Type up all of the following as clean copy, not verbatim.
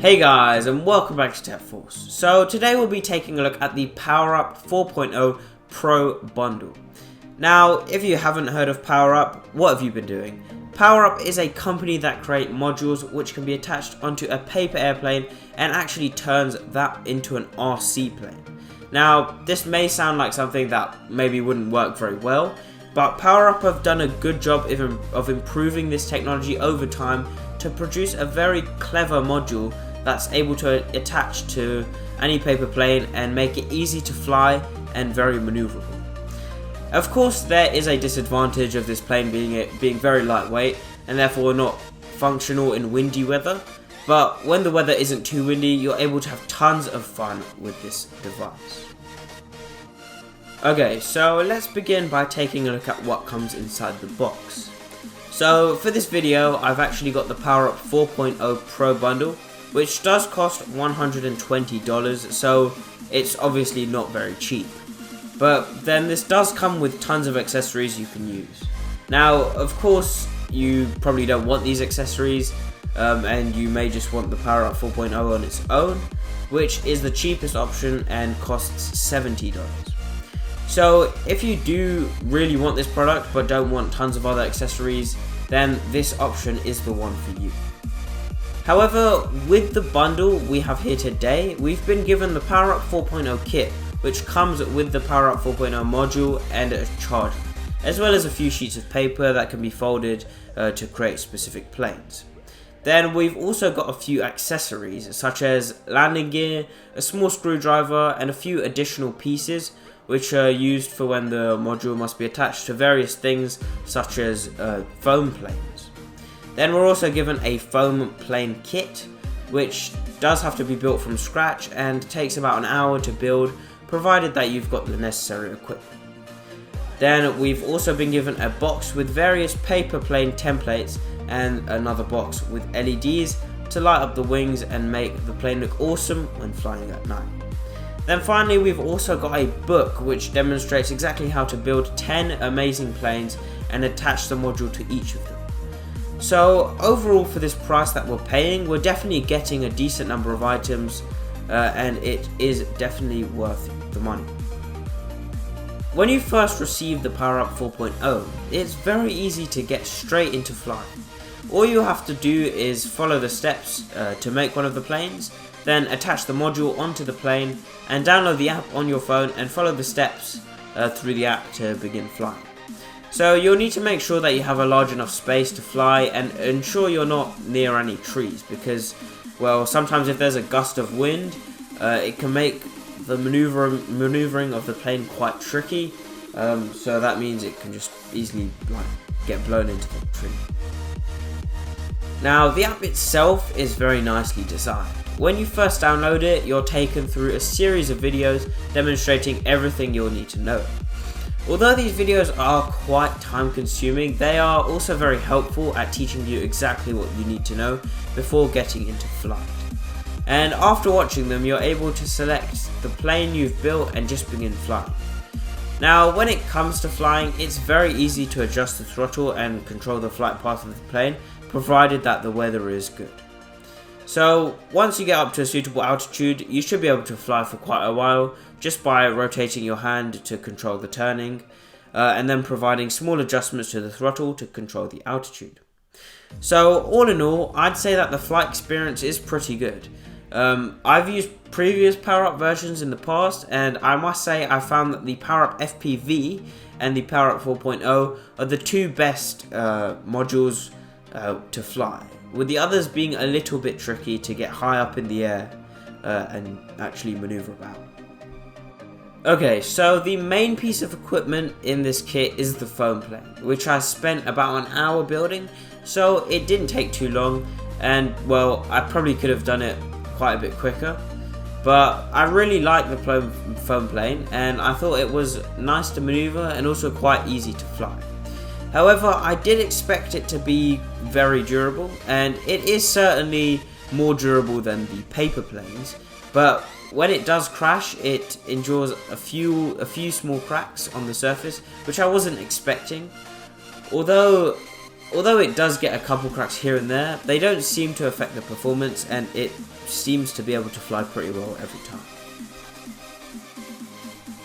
Hey guys, and welcome back to TechForce. So today we'll be taking a look at the PowerUp 4.0 Pro Bundle. Now, if you haven't heard of PowerUp, what have you been doing? PowerUp is a company that create modules which can be attached onto a paper airplane and actually turns that into an RC plane. Now, this may sound like something that maybe wouldn't work very well, but PowerUp have done a good job of improving this technology over time to produce a very clever module that's able to attach to any paper plane and make it easy to fly and very maneuverable. Of course, there is a disadvantage of this plane being very lightweight and therefore not functional in windy weather, but when the weather isn't too windy, you're able to have tons of fun with this device. Okay, so let's begin by taking a look at what comes inside the box. So for this video, I've actually got the PowerUp 4.0 Pro Bundle, which does cost $120, so it's obviously not very cheap. But then this does come with tons of accessories you can use. Now, of course, you probably don't want these accessories, and you may just want the PowerUp 4.0 on its own, which is the cheapest option and costs $70. So if you do really want this product but don't want tons of other accessories, then this option is the one for you. However, with the bundle we have here today, we've been given the PowerUp 4.0 kit, which comes with the PowerUp 4.0 module and a charger, as well as a few sheets of paper that can be folded to create specific planes. Then we've also got a few accessories such as landing gear, a small screwdriver and a few additional pieces which are used for when the module must be attached to various things such as foam planes. Then we're also given a foam plane kit, which does have to be built from scratch and takes about an hour to build, provided that you've got the necessary equipment. Then we've also been given a box with various paper plane templates and another box with LEDs to light up the wings and make the plane look awesome when flying at night. Then finally, we've also got a book which demonstrates exactly how to build 10 amazing planes and attach the module to each of them. So overall, for this price that we're paying, we're definitely getting a decent number of items, and it is definitely worth the money. When you first receive the PowerUp 4.0, it's very easy to get straight into flying. All you have to do is follow the steps to make one of the planes, then attach the module onto the plane and download the app on your phone and follow the steps through the app to begin flying. So you'll need to make sure that you have a large enough space to fly and ensure you're not near any trees, because, well, sometimes if there's a gust of wind, it can make the maneuvering of the plane quite tricky, so that means it can just easily get blown into the tree. Now, the app itself is very nicely designed. When you first download it, you're taken through a series of videos demonstrating everything you'll need to know. Although these videos are quite time consuming, they are also very helpful at teaching you exactly what you need to know before getting into flight. And after watching them, you're able to select the plane you've built and just begin flying. Now, when it comes to flying, it's very easy to adjust the throttle and control the flight path of the plane, provided that the weather is good. So once you get up to a suitable altitude, you should be able to fly for quite a while just by rotating your hand to control the turning, and then providing small adjustments to the throttle to control the altitude. So all in all, I'd say that the flight experience is pretty good. I've used previous PowerUp versions in the past, and I must say I found that the PowerUp FPV and the PowerUp 4.0 are the two best modules to fly, with the others being a little bit tricky to get high up in the air and actually maneuver about. Okay, so the main piece of equipment in this kit is the foam plane, which I spent about an hour building, so it didn't take too long, and well, I probably could have done it quite a bit quicker, but I really like the foam plane and I thought it was nice to maneuver and also quite easy to fly. However, I did expect it to be very durable, and it is certainly more durable than the paper planes, but when it does crash, it endures a few small cracks on the surface, which I wasn't expecting. Although although it does get a couple cracks here and there, they don't seem to affect the performance, and it seems to be able to fly pretty well every time.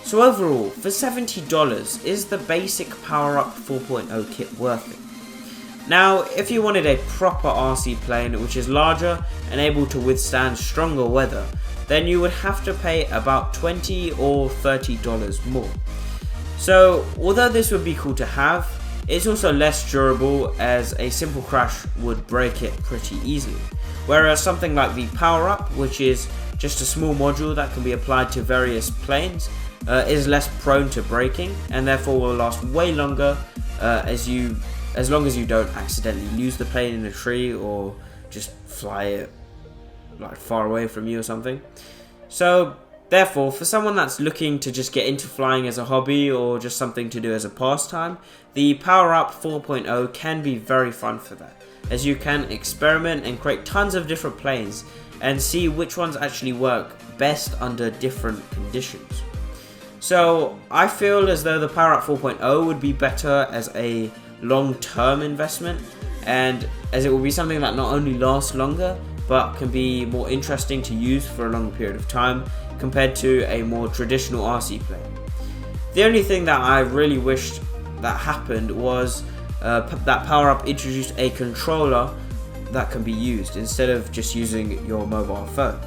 So overall, for $70, is the basic PowerUp 4.0 kit worth it? Now, if you wanted a proper RC plane which is larger and able to withstand stronger weather, then you would have to pay about $20 or $30 more. So, although this would be cool to have, it's also less durable, as a simple crash would break it pretty easily. Whereas something like the PowerUp, which is just a small module that can be applied to various planes, is less prone to breaking and therefore will last way longer as long as you don't accidentally lose the plane in a tree or just fly it like far away from you or something. So therefore, for someone that's looking to just get into flying as a hobby or just something to do as a pastime, the PowerUp 4.0 can be very fun for that, as you can experiment and create tons of different planes and see which ones actually work best under different conditions. So I feel as though the PowerUp 4.0 would be better as a long-term investment, and as it will be something that not only lasts longer but can be more interesting to use for a long period of time compared to a more traditional RC plane. The only thing that I really wished that happened was that PowerUp introduced a controller that can be used instead of just using your mobile phone.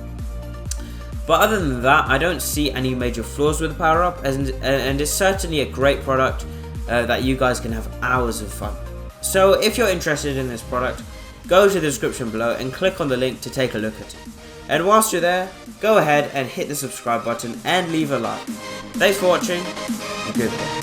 But other than that, I don't see any major flaws with the PowerUp, and it's certainly a great product that you guys can have hours of fun. So if you're interested in this product, go to the description below and click on the link to take a look at it. And whilst you're there, go ahead and hit the subscribe button and leave a like. Thanks for watching, and goodbye.